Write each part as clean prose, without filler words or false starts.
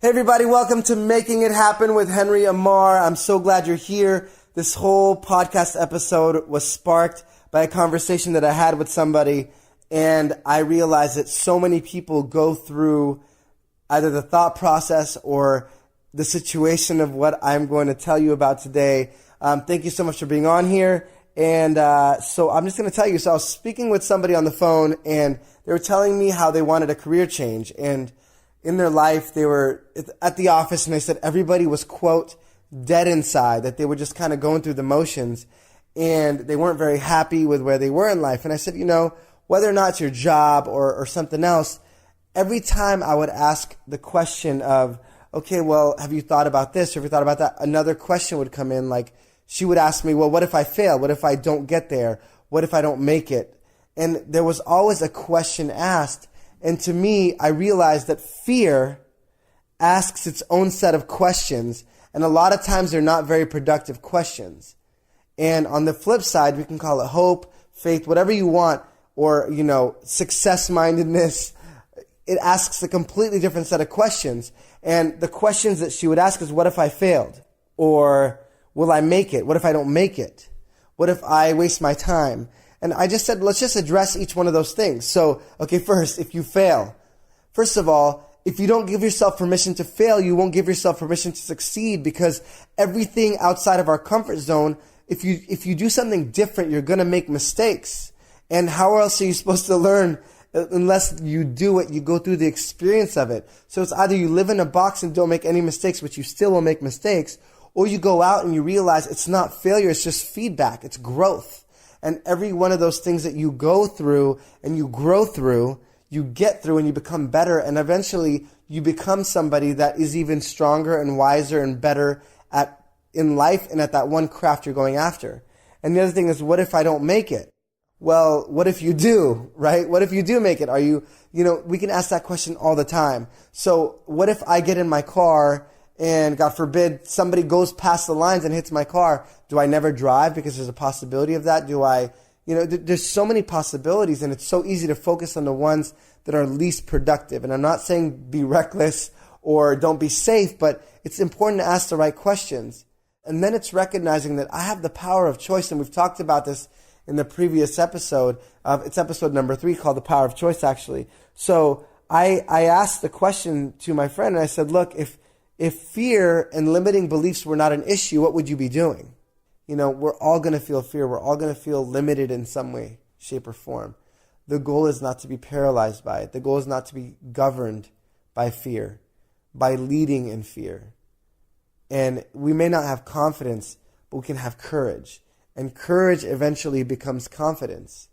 Hey everybody, welcome to Making It Happen with Henry Ammar. I'm so glad you're here. This whole podcast episode was sparked by a conversation that I had with somebody, and I realized that so many people go through either the thought process or the situation of what I'm going to tell you about today. Thank you so much for being on here. And so I'm just going to tell you. So I was speaking with somebody on the phone, and they were telling me how they wanted a career change. And in their life, they were at the office, and they said everybody was, quote, dead inside, that they were just kind of going through the motions, and they weren't very happy with where they were in life. And I said, whether or not it's your job or something else, every time I would ask the question of, okay, well, have you thought about this? Or have you thought about that? Another question would come in, like she would ask me, well, what if I fail? What if I don't get there? What if I don't make it? And there was always a question asked. And to me, I realized that fear asks its own set of questions, and a lot of times they're not very productive questions. And on the flip side, we can call it hope, faith, whatever you want, or, success-mindedness. It asks a completely different set of questions. And the questions that she would ask is, what if I failed? Or will I make it? What if I don't make it? What if I waste my time? And I just said, let's just address each one of those things. So, okay, first, if you fail, first of all, if you don't give yourself permission to fail, you won't give yourself permission to succeed, because everything outside of our comfort zone, if you do something different, you're going to make mistakes. And how else are you supposed to learn unless you do it? You go through the experience of it. So it's either you live in a box and don't make any mistakes, but you still will make mistakes, or you go out and you realize it's not failure, it's just feedback, it's growth. And every one of those things that you go through and you grow through, you get through and you become better. And eventually you become somebody that is even stronger and wiser and better in life and at that one craft you're going after. And the other thing is, what if I don't make it? Well, what if you do, right? What if you do make it? We can ask that question all the time. So what if I get in my car and, God forbid, somebody goes past the lines and hits my car? Do I never drive because there's a possibility of that? There's so many possibilities, and it's so easy to focus on the ones that are least productive. And I'm not saying be reckless or don't be safe, but it's important to ask the right questions. And then it's recognizing that I have the power of choice, and we've talked about this in the previous episode. It's episode number 3, called The Power of Choice, actually. So I asked the question to my friend, and I said, look, if fear and limiting beliefs were not an issue, what would you be doing? We're all going to feel fear. We're all going to feel limited in some way, shape, or form. The goal is not to be paralyzed by it. The goal is not to be governed by fear, by leading in fear. And we may not have confidence, but we can have courage. And courage eventually becomes confidence.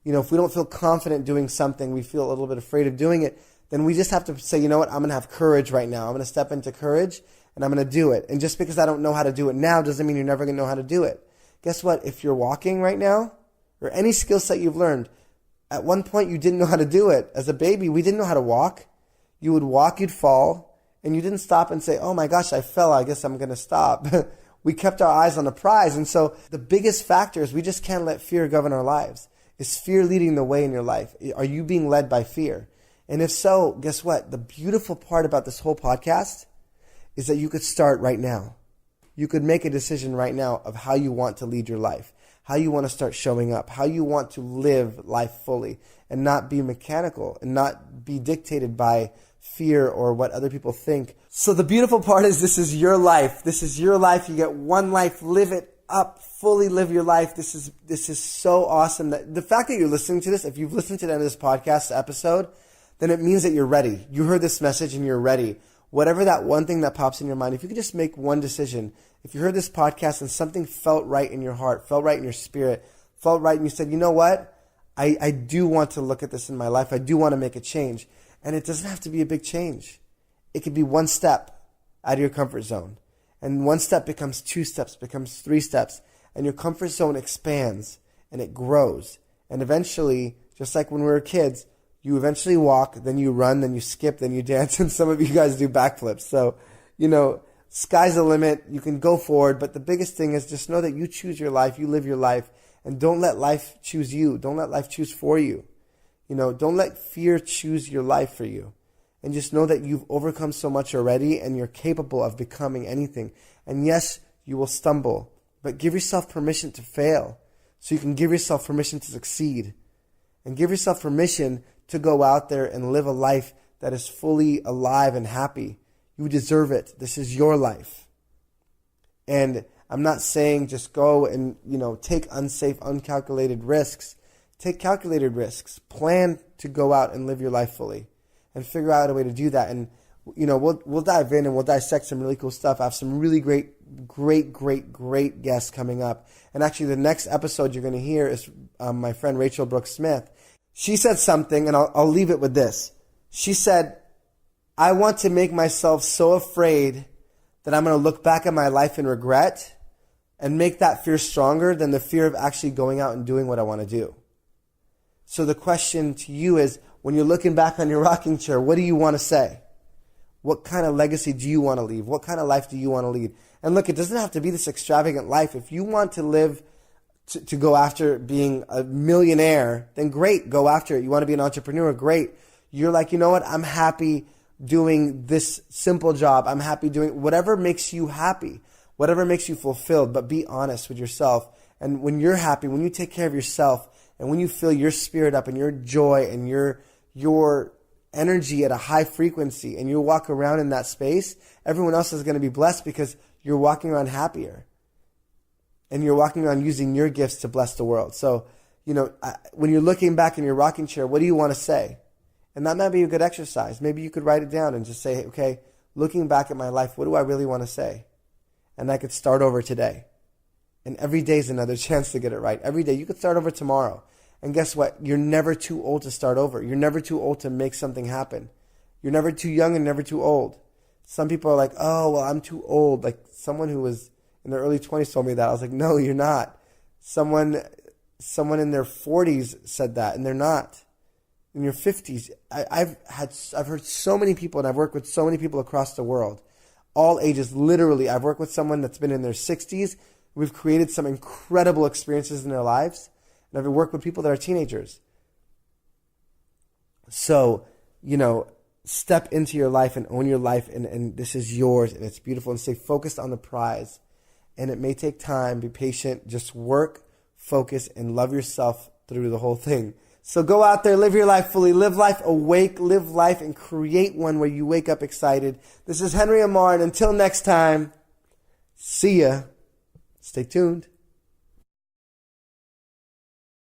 If we don't feel confident doing something, we feel a little bit afraid of doing it, then we just have to say, you know what, I'm going to have courage right now. I'm going to step into courage, and I'm going to do it. And just because I don't know how to do it now doesn't mean you're never going to know how to do it. Guess what? If you're walking right now, or any skill set you've learned, at one point you didn't know how to do it. As a baby, we didn't know how to walk. You would walk, you'd fall, and you didn't stop and say, oh my gosh, I fell, I guess I'm going to stop. We kept our eyes on the prize. And so the biggest factor is we just can't let fear govern our lives. Is fear leading the way in your life? Are you being led by fear? And if so, guess what? The beautiful part about this whole podcast is that you could start right now. You could make a decision right now of how you want to lead your life, how you want to start showing up, how you want to live life fully and not be mechanical and not be dictated by fear or what other people think. So the beautiful part is this is your life. This is your life. You get one life. Live it up. Fully live your life. This is so awesome. That the fact that you're listening to this, if you've listened to the end of this podcast episode, then it means that you're ready. You heard this message and you're ready. Whatever that one thing that pops in your mind, if you could just make one decision. If you heard this podcast and something felt right in your heart, felt right in your spirit, felt right, and you said, you know what? I do want to look at this in my life. I do want to make a change. And it doesn't have to be a big change. It could be one step out of your comfort zone. And one step becomes 2 steps, becomes 3 steps. And your comfort zone expands and it grows. And eventually, just like when we were kids, you eventually walk, then you run, then you skip, then you dance, and some of you guys do backflips. So, sky's the limit. You can go forward, but the biggest thing is just know that you choose your life, you live your life, and don't let life choose you. Don't let life choose for you. Don't let fear choose your life for you. and just know that you've overcome so much already and you're capable of becoming anything. And yes, you will stumble, but give yourself permission to fail so you can give yourself permission to succeed, and give yourself permission to go out there and live a life that is fully alive and happy. You deserve it. This is your life. And I'm not saying just go and, take unsafe, uncalculated risks. Take calculated risks. Plan to go out and live your life fully and figure out a way to do that. And, we'll dive in and we'll dissect some really cool stuff. I have some really great guests coming up. And actually the next episode you're going to hear is my friend Rachel Brooks Smith. She said something, and I'll leave it with this. She said, I want to make myself so afraid that I'm going to look back at my life in regret and make that fear stronger than the fear of actually going out and doing what I want to do. So the question to you is, when you're looking back on your rocking chair, what do you want to say? What kind of legacy do you want to leave? What kind of life do you want to lead? And look, it doesn't have to be this extravagant life. If you want to live to go after being a millionaire, then great, go after it. You want to be an entrepreneur, great. You're like, you know what? I'm happy doing this simple job. I'm happy doing whatever makes you happy, whatever makes you fulfilled, but be honest with yourself. And when you're happy, when you take care of yourself, and when you feel your spirit up and your joy and your energy at a high frequency, and you walk around in that space, everyone else is going to be blessed because you're walking around happier. And you're walking around using your gifts to bless the world. So, when you're looking back in your rocking chair, what do you want to say? And that might be a good exercise. Maybe you could write it down and just say, okay, looking back at my life, what do I really want to say? And I could start over today. And every day is another chance to get it right. Every day. You could start over tomorrow. And guess what? You're never too old to start over. You're never too old to make something happen. You're never too young and never too old. Some people are like, oh, well, I'm too old. Like someone who was in their early 20s told me that. I was like, no, you're not. Someone in their 40s said that, and they're not. In your 50s. I've heard so many people, and I've worked with so many people across the world, all ages, literally. I've worked with someone that's been in their 60s. We've created some incredible experiences in their lives. And I've worked with people that are teenagers. So, step into your life and own your life, and this is yours, and it's beautiful, and stay focused on the prize. And it may take time, be patient, just work, focus, and love yourself through the whole thing. So go out there, live your life fully, live life awake, live life and create one where you wake up excited. This is Henry Ammar, and until next time, see ya. Stay tuned.